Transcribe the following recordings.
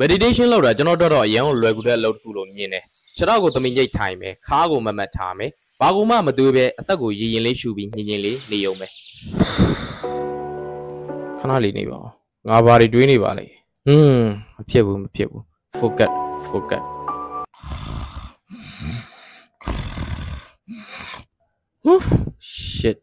meditation လောက်တာကျွန်တော်တော့အရင်ကလွယ်ကူတဲ့အလုပ်တစ်ခုလို့မြင်တယ်ခြေထောက်ကိုသမီးညိတ်ထိုင်မယ်ခါကိုမမတ်ထားမယ်ဘာကူမှမသွေးပဲအသက်ကိုရည်ရင်လေးရှူပြီးညင်ညင်လေးနေုံပဲခဏလေးနေပါဦးငါဘာတွေတွေးနေပါလဲမဖြစ်ဘူး focus shit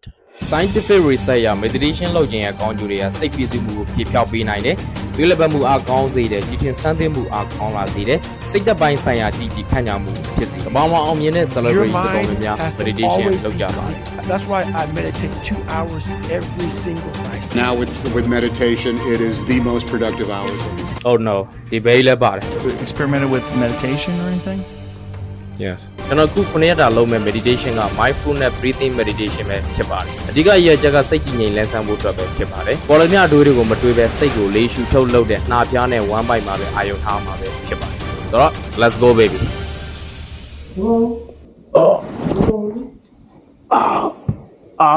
scientific research ရ meditation လုပ်ခြင်းရဲ့အကောင်းကျိုးတွေကစိတ်ဖိစီးမှုကိုဖြေဖျောက်ပေးနိုင်တယ်။တွေးလက်ပတ်မှုအားကောင်းစေတယ်။ဒီထင်ဆန်းသင့်မှုအားကောင်းလာစေတယ်။စိတ်သက်ပိုင်းဆိုင်ရာတည်ကြည်ခန့်ညာမှုဖြစ်စေ။ဘာမှအောင်မြင်တဲ့ celebrity တော်တော်များများ meditation လုပ်ကြပါတယ်။ That's why I meditate 2 hours every single night. Now with meditation, it is the most productive hours of the day. Oh no, ဒီဘေးလည်းပါတယ် Experimented with meditation or anything? Yes. ကျွန်တော်ခု9ရက်တာလုပ်မဲ့ meditation က mindfulness breathing meditation ပဲဖြစ်ပါတယ်။အဓိကရည်ချက်ကစိတ်ကြည်ငြိမ်လန်းဆန်းဖို့အတွက်ပဲဖြစ်ပါတယ်။ပေါ်လမြအတွေးတွေကိုမတွေးပဲစိတ်ကိုလေးရှုထုတ်လုပ်တဲ့နှာပြားနဲ့1 bite မှာပဲအာရုံထားမှာပဲဖြစ်ပါတယ်။ဆိုတော့ let's go baby.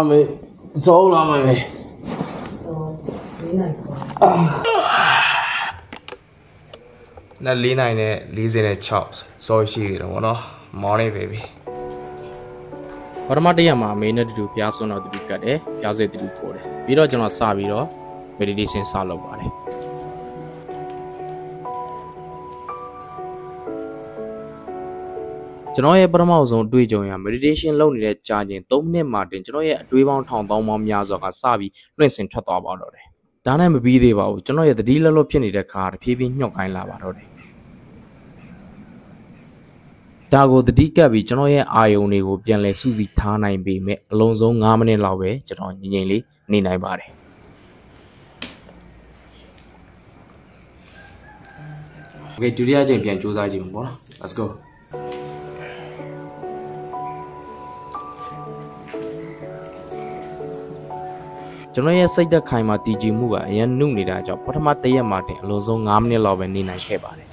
မေဇောလာမယ်မေနဲ့4နိုင်နဲ့46စောရှိတယ်ဗောနော် morning baby ပထမတစ်ရက်မှာအမေနဲ့တူတူပြားစွန်းတော့တူတူကတ်တယ်ပြားစိတ်တူတူပို့တယ်ပြီးတော့ကျွန်တော်စပြီးတော့ meditation စလုပ်ပါတယ်ကျွန်တော်ရဲ့ပထမဆုံးအတွေ့အကြုံရ meditation လုပ်နေတဲ့ကြာချင်း3မိနစ်မှတင်ကျွန်တော်ရဲ့အတွေးပေါင်းထောင်ပေါင်းများစွာကစပြီးလွှင့်စင်ထွက်သွားပါတော့တယ်ဒါနဲ့မပြီးသေးပါဘူးကျွန်တော်ရဲ့သတိလလွတ်ဖြစ်နေတဲ့ခါတဖြည်းဖြည်းညှော့ကိုင်းလာပါတော့တယ်ဒါကိုသတိကပ်ပြီးကျွန်တော်ရဲ့အာယုံတွေကိုပြန်လဲစူးစီထားနိုင်ပေမဲ့အလုံးစုံ9မိနစ်လောက်ပဲကျွန်တော်ငြိမ်ငြိမ်လေးနေနိုင်ပါတယ်โอเคဒုတိယအချိန်ပြန်ကြိုးစားကြည့်မှာပေါ့နော် let's goကျွန်တော်ရဲ့စိတ်သက်ခိုင်မှာတည်ကြည်မှုကအရင်နှုတ်နေတာကြောင့်ပထမတစ်ရက်မှာတင်အလုံးစုံ9မိနစ်လောက်ပဲနေနိုင်ခဲ့ပါတယ်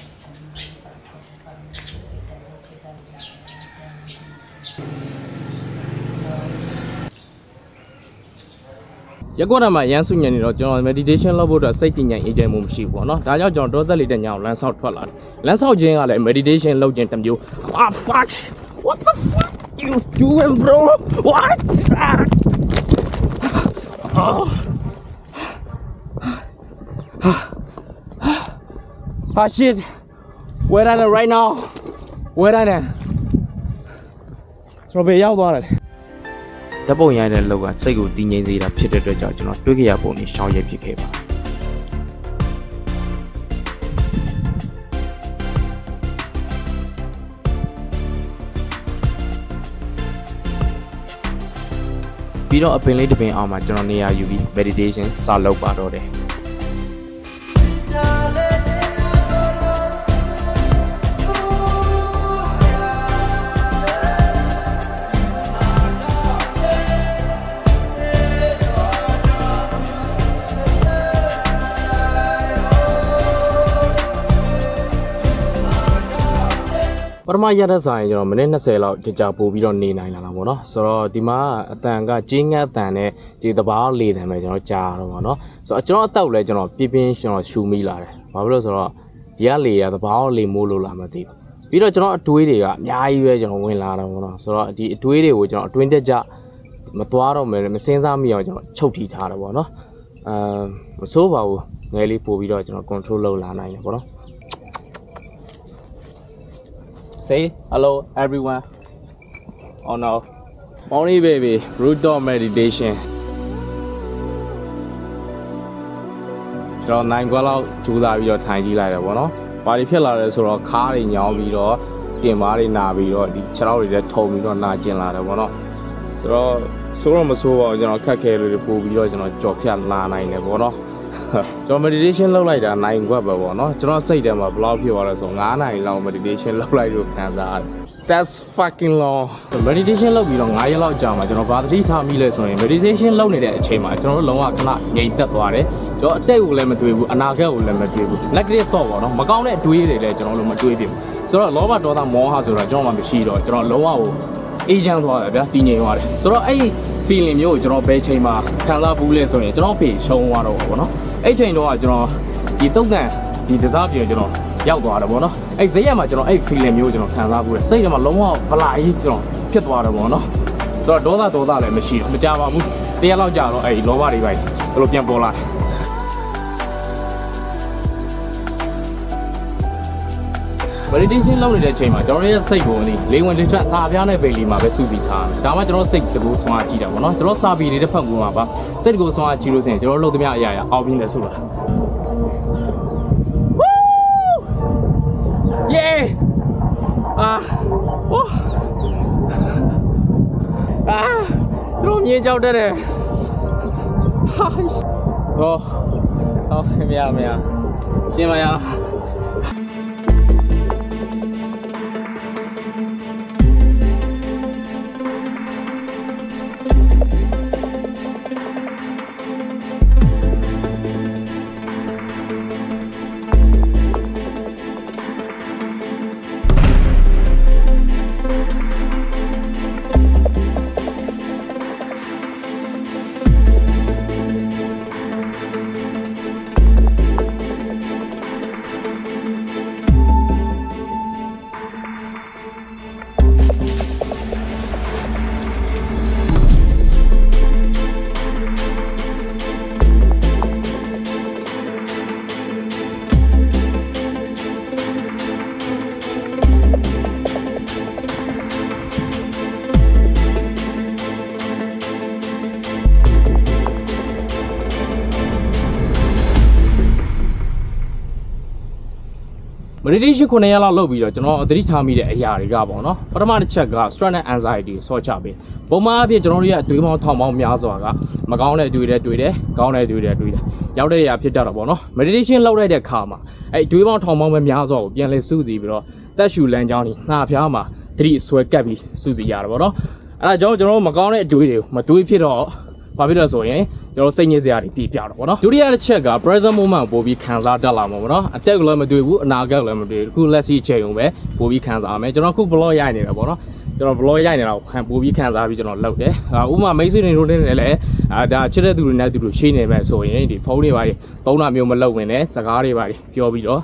ရက်ကွက်မှာရမ်းစုညံနေတော့ကျွန်တော် meditation လုပ်ဖို့အတွက်စိတ်ကြည်ငြိမ်အေးချမ်းမှုမရှိဘူးပေါ့နော်ဒါကြောင့်ကျွန်တော်တောဆက်လေးတဲ့ညောင်လမ်းဆောက်ထွက်လာတယ်လမ်းဆောက်ခြင်းကလည်း meditation လုပ်ခြင်းတစ်မျိုး fuck what the fuck you doing bro what shit where are they right now where are they ကျွန်တော်ဘယ်ရောက်သွားလဲဓာတ်ပုံရိုက်တဲ့လောက်ကစိတ်ကိုတည်ငြိမ်စေတာဖြစ်တဲ့အတွက်ကြောင့်ကျွန်တော်တွေးကြရပုံနဲ့ရှောင်ရဲဖြစ်ခဲ့ပါပြီးတော့အပင်လေးတစ်ပင်အောင်မှာကျွန်တော်နေရာယူပြီး meditation စလုပ်ပါတော့တယ်ပထမရတဲ့ဆိုင်ကျွန်တော်မိနစ်20လောက်ကြာပို့ပြီးတော့နေနိုင်လာတာပေါ့နော်ဆိုတော့ဒီမှာအတန်ကကြီးငတ်အတန်နဲ့ဒီတဘာလေတန်ပဲကျွန်တော်ကြားတော့ပေါ့နော်ဆိုတော့ကျွန်တော်အတောက်လဲကျွန်တော်ပြင်းကျွန်တော်ရှူမိလာတယ်ဘာဖြစ်လို့ဆိုတော့ဒီကလေရတဘာလေမိုးလို့လာမသိဘူးပြီးတော့ကျွန်တော်အတွေးတွေကအများကြီးပဲကျွန်တော်ဝင်လာတော့ပေါ့နော်ဆိုတော့ဒီအတွေးတွေကိုကျွန်တော်အတွင်းတက်ကြမသွားတော့မယ်မစင်းစားမိအောင်ကျွန်တော်ချုပ်ထီထားတယ်ပေါ့နော်မစိုးပါဘူးငယ်လေးပို့ပြီးတော့ကျွန်တော် control လုပ်လာနိုင်တယ်ပေါ့နော်Say hello everyone. Oh no. Morning baby. Rooftop meditation. ကျွန်တော်နိုင်ခွက်လောက်ကြိုးစားပြီးတော့ထိုင်ကြည့်လိုက်ရပါတော့။ဘာတွေဖြစ်လာလဲဆိုတော့ခါးတွေညောင်းပြီးတော့တင်ပါးတွေနာပြီးတော့ဒီခြေထောက်တွေလည်းထုံပြီးတော့နာကျင်လာတယ်ပေါ့နော်။ဆိုတော့မဆိုးပါဘူးကျွန်တော်ခက်ခဲလို့ပို့ပြီးတော့ကျွန်တော်ကြော်ဖြတ်လာနိုင်တယ်ပေါ့နော်။ကျွန်တော် meditation လုပ်လိုက်တာနိုင်ခွက်ပဲပေါ့နော်ကျွန်တော်စိတ်ထဲမှာဘယ်လောက်ဖြစ်သွားလဲဆို9နာရီလောက် meditation လုပ်လိုက်လို့ခံစားရတယ် That's fucking long meditation လုပ်ပြီးတော့9ရက်လောက်ကြာမှာကျွန်တော်ဗာသတိထားမိလဲဆိုရင် meditation လုပ်နေတဲ့အချိန်မှာကျွန်တော်တို့လုံးဝခဏငြိမ်သက်သွားတယ်ကျွန်တော်အတိတ်ကိုလည်းမတွေးဘူးအနာဂတ်ကိုလည်းမတွေးဘူး negative thought ပေါ့နော်မကောင်းတဲ့အတွေးတွေလည်းကျွန်တော်တို့မတွေးဖြစ်ဘူးဆိုတော့လောဘဒေါသမောဟဆိုတာကျွန်တော်မှမရှိတော့ကျွန်တော်လုံးဝကိုအေးချမ်းသွားတယ်ဗျာတည်ငြိမ်သွားတယ်ဆိုတော့အဲ့ဒီ feeling မျိုးကိုကျွန်တော်ဘယ်ချိန်မှာခံစားဘူးလဲဆိုရင်ကျွန်တော်ဖေရှုံးသွားတော့ပေါ့နော်အဲ့ချိန်တော့ကျွန်တော်ဒီတုတ်တန်ဒီတစားပြေကျွန်တော် ရောက်သွားတယ်ပေါ့နော်အဲ့ဈေးရမှာကျွန်တော်အဲ့ feeling မျိုးကျွန်တော်ခံစားဘူးလေစိတ်ထဲမှာလုံးဝဗလာကြီးကျွန်တော်ဖြစ်သွားတယ်ပေါ့နော်ဆိုတော့ဒေါသလည်းမရှိဘူးမကြပါဘူးတရားလောက်ကြာတော့အဲ့လောဘတွေပဲဘယ်လိုပြန်ပေါ်လာmeditation လုပ်နေတဲ့အချိန်မှာကျွန်တော်ရဲ့စိတ်ကိုလေဝင်တစ်ချက်အပြားနဲ့ပဲလီမှာပဲစုစည်းထားတယ်ဒါမှကျွန်တော်စိတ်တကူဆွမ်းကြည့်တာပေါ့နော်ကျွန်တော်စာပေနေတဲ့ဖက်ကူမှာပါစိတ်တကူဆွမ်းကြည့်လို့ဆိုရင်ကျွန်တော်လုပ်သမျှအရာအောင်ပြင်းတယ်ဆိုတာYeah! Rồi nhìn cháu đây này. Mẹ. Xin mời ạ. meditation 9 ရက်လောက်လုပ်ပြီးတော့ကျွန်တော်သတိထားမိတဲ့အရာတွေကပေါ့နော်ပထမတစ်ချက်က stress and anxiety ကိုဆော့ချပေးပုံမှန်အဖြစ်ကျွန်တော်တို့ရဲ့အတွေးပေါင်းထောင်ပေါင်းများစွာကမကောင်းတဲ့အတွေးတွေတွေ့တယ်ကောင်းတဲ့အတွေးတွေတွေ့တယ်ရောက်တဲ့အရာဖြစ်တတ်တော့ပေါ့နော် meditation လုပ်လိုက်တဲ့အခါမှာအဲ့အတွေးပေါင်းထောင်ပေါင်းပဲများစွာကိုပြန်လဲစုစည်းပြီးတော့တက်ရှူလမ်းကြောင်းကြီးနှာဖျားမှာသတိဆွဲကပ်ပြီးစုစည်းရတယ်ပေါ့နော်အဲ့ဒါကြောင့်ကျွန်တော်တို့မကောင်းတဲ့အတွေးတွေကိုမတွေးဖြစ်တော့ဘာဖြစ်လို့ဆိုရင်ကျွန်တော်စိတ်ညစ်စရာတွေပြပြတော့ဗောနော်ဒုတိယတစ်ချက်က present moment ကိုပို့ပြီးခံစားတတ်လာမှာဗောနော်အတက်ကလည်းမတွေ့ဘူးအနာဂတ်လည်းမတွေ့ဘူးအခုလက်ရှိအချိန်ုံပဲပို့ပြီးခံစားရမယ်ကျွန်တော်အခု blog ရိုက်နေတယ်ဗောနော်ကျွန်တော် blog ရိုက်နေတာကိုပို့ပြီးခံစားပြီးကျွန်တော်လုပ်တယ်ဥပမာမိတ်ဆွေတွေတို့နဲ့လည်းဒါချစ်တဲ့သူတွေနဲ့သူတို့ရှိနေမယ်ဆိုရင်ဒီဖုန်းတွေပါတွေသုံးတာမျိုးမလုပ်ဝင်နဲ့စကားတွေပါပြောပြီးတော့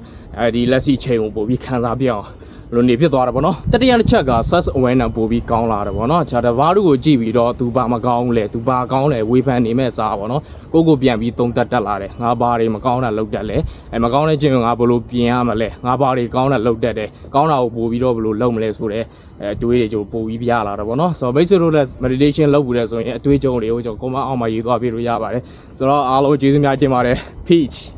ဒီလက်ရှိအချိန်ကိုပို့ပြီးခံစားပြအောင်လို့နေဖြစ်သွားတာဗောနော်တတိယတစ်ချက်က self awareness ပို့ပြီးကောင်းလာတယ်ဗောနော်ခြားတစ်ပါးတို့ကိုကြည့်ပြီးတော့သူဘာမကောင်းလဲသူဘာကောင်းလဲဝေဖန်နေမဲ့စားဗောနော်ကိုပြန်ပြီးသုံးသက်တက်လာတယ်ငါဘာတွေမကောင်းတာလုပ်တတ်လဲမကောင်းတဲ့ခြင်းကိုငါဘယ်လိုပြင်ရမလဲငါဘာတွေကောင်းတာလုပ်တတ်တယ်ကောင်းတာကိုပို့ပြီးတော့ဘယ်လိုလုပ်မလဲဆိုတော့အတွေးတွေပို့ပြီးပြလာတာဗောနော်ဆိုတော့ basic တို့လည်း meditation လုပ်ပြီးလဲဆိုရင်အတွေးကြုံတွေကိုကျွန်တော် comment အောက်မှာရေးသွားပြလို့ရပါတယ်ဆိုတော့အားလုံးကျေးဇူးများတင်ပါတယ် peace